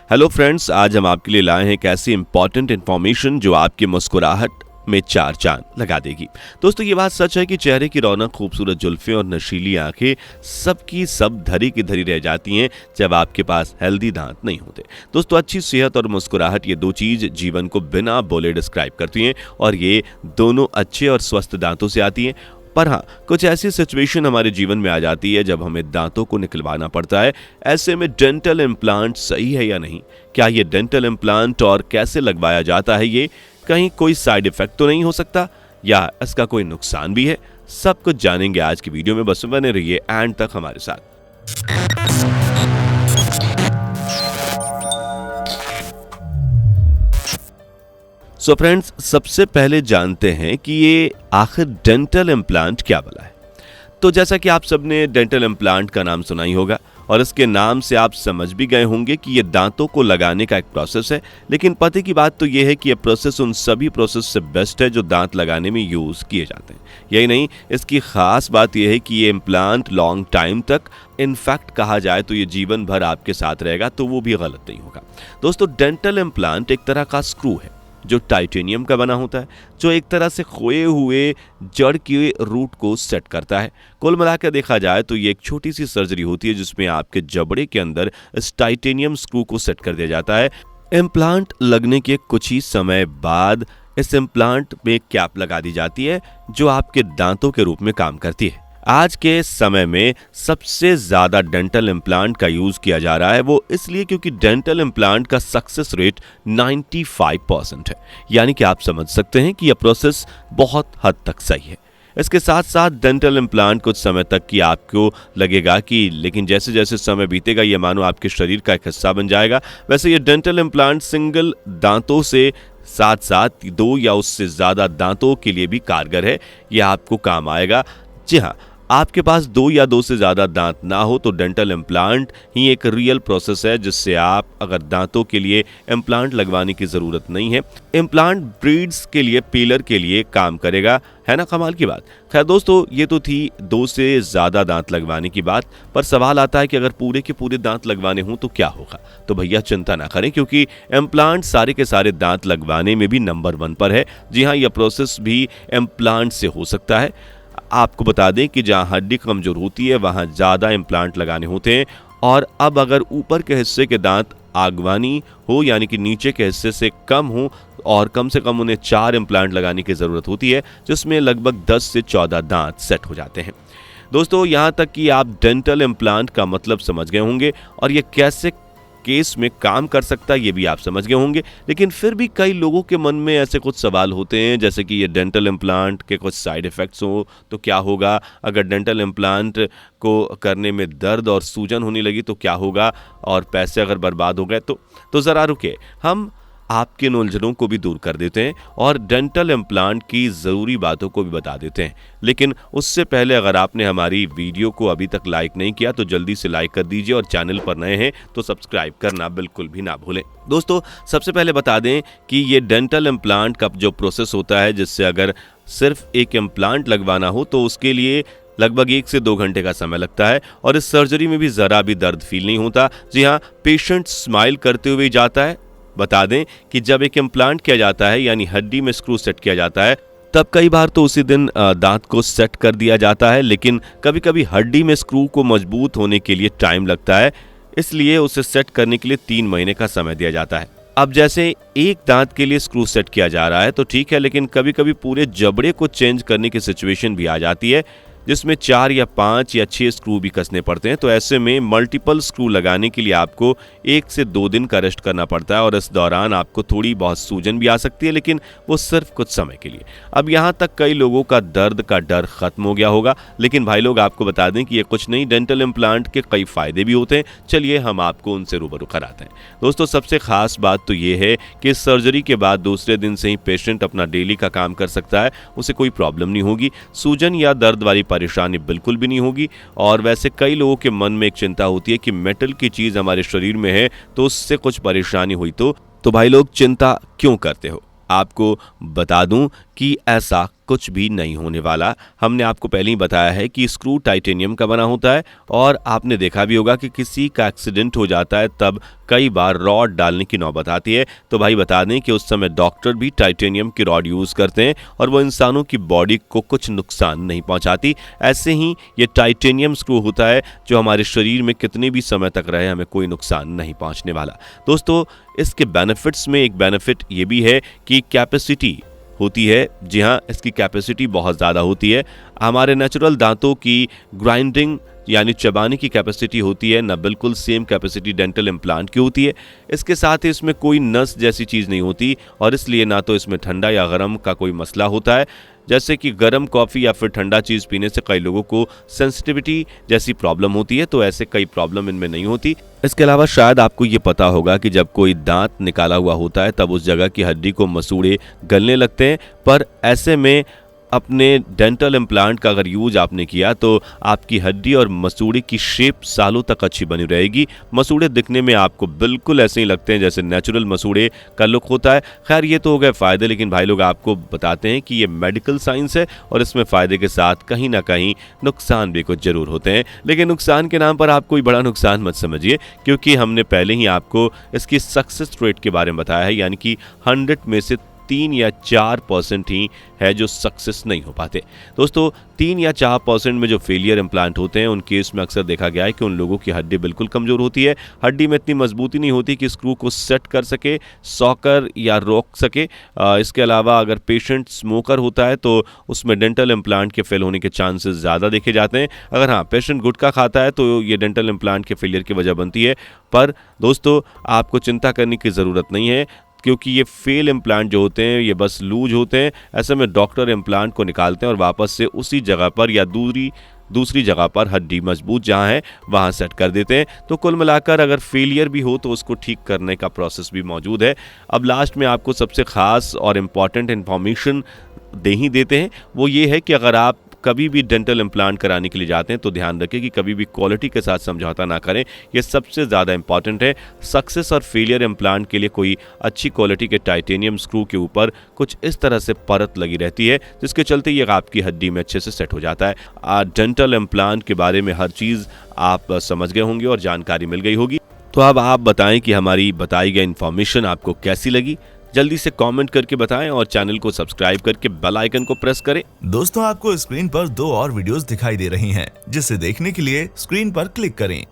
Hello friends, आज हम आपके लिए लाए हैं एक ऐसी इंपॉर्टेंट इन्फॉर्मेशन जो आपकी मुस्कुराहट में चार चांद लगा देगी। दोस्तों, ये बात सच है कि चेहरे की रौनक, खूबसूरत जुल्फें और नशीली आंखें सबकी सब धरी की धरी रह जाती हैं जब आपके पास हेल्दी दांत नहीं होते। दोस्तों, अच्छी सेहत और मुस्कुराहट, ये दो चीज जीवन को बिना बोले डिस्क्राइब करती हैं और ये दोनों अच्छे और स्वस्थ दांतों से आती हैं। पर हाँ, कुछ ऐसी सिचुएशन हमारे जीवन में आ जाती है जब हमें दांतों को निकलवाना पड़ता है। ऐसे में डेंटल इम्प्लांट सही है या नहीं, क्या ये डेंटल इम्प्लांट और कैसे लगवाया जाता है, ये कहीं कोई साइड इफेक्ट तो नहीं हो सकता या इसका कोई नुकसान भी है, सब कुछ जानेंगे आज की वीडियो में। बस बने रहिए एंड तक हमारे साथ। सो फ्रेंड्स, सबसे पहले जानते हैं कि ये आखिर डेंटल इम्प्लांट क्या भला है। तो जैसा कि आप सबने डेंटल इम्प्लांट का नाम सुना ही होगा और इसके नाम से आप समझ भी गए होंगे कि ये दांतों को लगाने का एक प्रोसेस है। लेकिन पते की बात तो ये है कि ये प्रोसेस उन सभी प्रोसेस से बेस्ट है जो दांत लगाने में यूज किए जाते हैं। यही नहीं, इसकी खास बात यह है कि ये इम्प्लांट लॉन्ग टाइम तक, इनफैक्ट कहा जाए तो ये जीवन भर आपके साथ रहेगा, तो वो भी गलत नहीं होगा। दोस्तों, डेंटल इम्प्लांट एक तरह का स्क्रू है जो टाइटेनियम का बना होता है, जो एक तरह से खोए हुए जड़ के रूट को सेट करता है। कुल मिलाकर देखा जाए तो ये एक छोटी सी सर्जरी होती है जिसमें आपके जबड़े के अंदर इस टाइटेनियम स्क्रू को सेट कर दिया जाता है। इम्प्लांट लगने के कुछ ही समय बाद इस इम्प्लांट में कैप लगा दी जाती है जो आपके दांतों के रूप में काम करती है। आज के समय में सबसे ज्यादा डेंटल इम्प्लांट का यूज किया जा रहा है, वो इसलिए क्योंकि डेंटल इम्प्लांट का सक्सेस रेट 95% है। यानी कि आप समझ सकते हैं कि यह प्रोसेस बहुत हद तक सही है। इसके साथ साथ डेंटल इम्प्लांट कुछ समय तक की आपको लगेगा कि, लेकिन जैसे जैसे समय बीतेगा ये मानो आपके शरीर का एक हिस्सा बन जाएगा। वैसे ये डेंटल इम्प्लांट सिंगल दांतों से साथ साथ दो या उससे ज्यादा दांतों के लिए भी कारगर है। यह आपको काम आएगा। जी हाँ, आपके पास दो या दो से ज्यादा दांत ना हो तो डेंटल इम्प्लांट ही एक रियल प्रोसेस है जिससे आप अगर दांतों के लिए इम्प्लांट लगवाने की जरूरत नहीं है। इम्प्लांट ब्रीड्स के लिए, पीलर के लिए काम करेगा, है ना कमाल की बात। खैर दोस्तों, ये तो थी दो से ज्यादा दांत लगवाने की बात, पर सवाल आता है कि अगर पूरे के पूरे दांत लगवाने हों तो क्या होगा। तो भैया चिंता ना करें, क्योंकि इम्प्लांट सारे के सारे दांत लगवाने में भी नंबर 1 पर है। जी हाँ, यह प्रोसेस भी इम्प्लांट से हो सकता है। आपको बता दें कि जहां हड्डी कमजोर होती है वहां ज्यादा इम्प्लांट लगाने होते हैं। और अब अगर ऊपर के हिस्से के दांत आगवानी हो, यानी कि नीचे के हिस्से से कम हो, और कम से कम उन्हें 4 इम्प्लांट लगाने की जरूरत होती है, जिसमें लगभग 10 से 14 दांत सेट हो जाते हैं। दोस्तों, यहां तक कि आप डेंटल इम्प्लांट का मतलब समझ गए होंगे और ये कैसे केस में काम कर सकता है ये भी आप समझ गए होंगे। लेकिन फिर भी कई लोगों के मन में ऐसे कुछ सवाल होते हैं, जैसे कि ये डेंटल इम्प्लांट के कुछ साइड इफेक्ट्स हो तो क्या होगा, अगर डेंटल इम्प्लांट को करने में दर्द और सूजन होने लगी तो क्या होगा, और पैसे अगर बर्बाद हो गए तो जरा रुके, हम आपके इन उलझनों को भी दूर कर देते हैं और डेंटल इम्प्लांट की ज़रूरी बातों को भी बता देते हैं। लेकिन उससे पहले अगर आपने हमारी वीडियो को अभी तक लाइक नहीं किया तो जल्दी से लाइक कर दीजिए और चैनल पर नए हैं तो सब्सक्राइब करना बिल्कुल भी ना भूलें। दोस्तों, सबसे पहले बता दें कि ये डेंटल इम्प्लांट का जो प्रोसेस होता है, जिससे अगर सिर्फ एक इम्प्लांट लगवाना हो तो उसके लिए लगभग 1 से 2 घंटे का समय लगता है और इस सर्जरी में भी ज़रा भी दर्द फील नहीं होता। जी हाँ, पेशेंट स्माइल करते हुए जाता है। बता दें कि जब एक इम्प्लांट किया जाता है, यानी हड्डी में स्क्रू सेट किया जाता है, तब कई बार तो उसी दिन दांत को सेट कर दिया जाता है। लेकिन कभी कभी हड्डी में स्क्रू को मजबूत होने के लिए टाइम लगता है, इसलिए उसे सेट करने के लिए 3 महीने का समय दिया जाता है। अब जैसे एक दांत के लिए स्क्रू सेट किया जा रहा है तो ठीक है, लेकिन कभी कभी पूरे जबड़े को चेंज करने की सिचुएशन भी आ जाती है जिसमें 4 या 5 या 6 स्क्रू भी कसने पड़ते हैं। तो ऐसे में मल्टीपल स्क्रू लगाने के लिए आपको 1 से 2 दिन का रेस्ट करना पड़ता है और इस दौरान आपको थोड़ी बहुत सूजन भी आ सकती है, लेकिन वो सिर्फ कुछ समय के लिए। अब यहाँ तक कई लोगों का दर्द का डर खत्म हो गया होगा, लेकिन भाई लोग आपको बता दें कि ये कुछ नहीं, डेंटल इम्प्लांट के कई फायदे भी होते हैं। चलिए हम आपको उनसे रूबरू कराते हैं। दोस्तों, सबसे खास बात तो ये है कि सर्जरी के बाद दूसरे दिन से ही पेशेंट अपना डेली का काम कर सकता है, उसे कोई प्रॉब्लम नहीं होगी, सूजन या दर्द वाली परेशानी बिल्कुल भी नहीं होगी। और वैसे कई लोगों के मन में एक चिंता होती है कि मेटल की चीज हमारे शरीर में है तो उससे कुछ परेशानी हुई तो भाई लोग चिंता क्यों करते हो। आपको बता दूं कि ऐसा कुछ भी नहीं होने वाला। हमने आपको पहले ही बताया है कि स्क्रू टाइटेनियम का बना होता है और आपने देखा भी होगा कि किसी का एक्सीडेंट हो जाता है तब कई बार रॉड डालने की नौबत आती है। तो भाई बता दें कि उस समय डॉक्टर भी टाइटेनियम की रॉड यूज़ करते हैं और वो इंसानों की बॉडी को कुछ नुकसान नहीं पहुंचाती। ऐसे ही ये टाइटेनियम स्क्रू होता है जो हमारे शरीर में कितने भी समय तक रहे हमें कोई नुकसान नहीं पहुंचने वाला। दोस्तों, इसके बेनिफिट्स में एक बेनिफिट ये भी है कि कैपेसिटी होती है। जी हाँ, इसकी कैपेसिटी बहुत ज़्यादा होती है। हमारे नेचुरल दांतों की ग्राइंडिंग यानी चबाने की कैपेसिटी होती है ना, बिल्कुल सेम कैपेसिटी डेंटल इम्प्लांट की होती है। इसके साथ ही इसमें कोई नस जैसी चीज़ नहीं होती और इसलिए ना तो इसमें ठंडा या गर्म का कोई मसला होता है। जैसे कि गर्म कॉफ़ी या फिर ठंडा चीज़ पीने से कई लोगों को सेंसिटिविटी जैसी प्रॉब्लम होती है, तो ऐसे कई प्रॉब्लम इनमें नहीं होती। इसके अलावा शायद आपको ये पता होगा कि जब कोई दांत निकाला हुआ होता है तब उस जगह की हड्डी को मसूड़े गलने लगते हैं, पर ऐसे में अपने डेंटल इम्प्लांट का अगर यूज आपने किया तो आपकी हड्डी और मसूड़े की शेप सालों तक अच्छी बनी रहेगी। मसूड़े दिखने में आपको बिल्कुल ऐसे ही लगते हैं जैसे नेचुरल मसूड़े का लुक होता है। खैर, ये तो हो गए फ़ायदे, लेकिन भाई लोग आपको बताते हैं कि ये मेडिकल साइंस है और इसमें फ़ायदे के साथ कहीं ना कहीं नुकसान भी कुछ ज़रूर होते हैं। लेकिन नुकसान के नाम पर आप कोई बड़ा नुकसान मत समझिए, क्योंकि हमने पहले ही आपको इसकी सक्सेस रेट के बारे में बताया है, यानी कि 100 में से 3 या 4% ही है जो सक्सेस नहीं हो पाते। दोस्तों, 3 या 4% में जो फेलियर इम्प्लांट होते हैं उन केस में अक्सर देखा गया है कि उन लोगों की हड्डी बिल्कुल कमज़ोर होती है। हड्डी में इतनी मजबूती नहीं होती कि स्क्रू को सेट कर सके, सॉकर या रोक सके। इसके अलावा अगर पेशेंट स्मोकर होता है तो उसमें डेंटल इम्प्लांट के फेल होने के चांसेस ज़्यादा देखे जाते हैं। अगर हाँ, पेशेंट गुटखा खाता है तो ये डेंटल इम्प्लांट के फेलियर की वजह बनती है। पर दोस्तों, आपको चिंता करने की ज़रूरत नहीं है, क्योंकि ये फेल इम्प्लांट जो होते हैं ये बस लूज होते हैं। ऐसे में डॉक्टर इम्प्लांट को निकालते हैं और वापस से उसी जगह पर या दूसरी जगह पर हड्डी मजबूत जहां है वहां सेट कर देते हैं। तो कुल मिलाकर अगर फेलियर भी हो तो उसको ठीक करने का प्रोसेस भी मौजूद है। अब लास्ट में आपको सबसे खास और इम्पॉर्टेंट इन्फॉर्मेशन दे ही देते हैं, वो ये है कि अगर आप कभी भी डेंटल इम्प्लांट कराने के लिए जाते हैं तो ध्यान रखें कि कभी भी क्वालिटी के साथ समझौता ना करें। ये सबसे ज़्यादा इंपॉर्टेंट है। सक्सेस और फेलियर इम्प्लांट के लिए कोई अच्छी क्वालिटी के टाइटेनियम स्क्रू के ऊपर कुछ इस तरह से परत लगी रहती है जिसके चलते ये आपकी हड्डी में अच्छे से सेट हो जाता है। डेंटल इम्प्लांट के बारे में हर चीज़ आप समझ गए होंगे और जानकारी मिल गई होगी। तो अब आप बताएं कि हमारी बताई गई इन्फॉर्मेशन आपको कैसी लगी। जल्दी से कमेंट करके बताएं और चैनल को सब्सक्राइब करके बेल आइकन को प्रेस करें। दोस्तों, आपको स्क्रीन पर 2 और वीडियोस दिखाई दे रही हैं, जिसे देखने के लिए स्क्रीन पर क्लिक करें।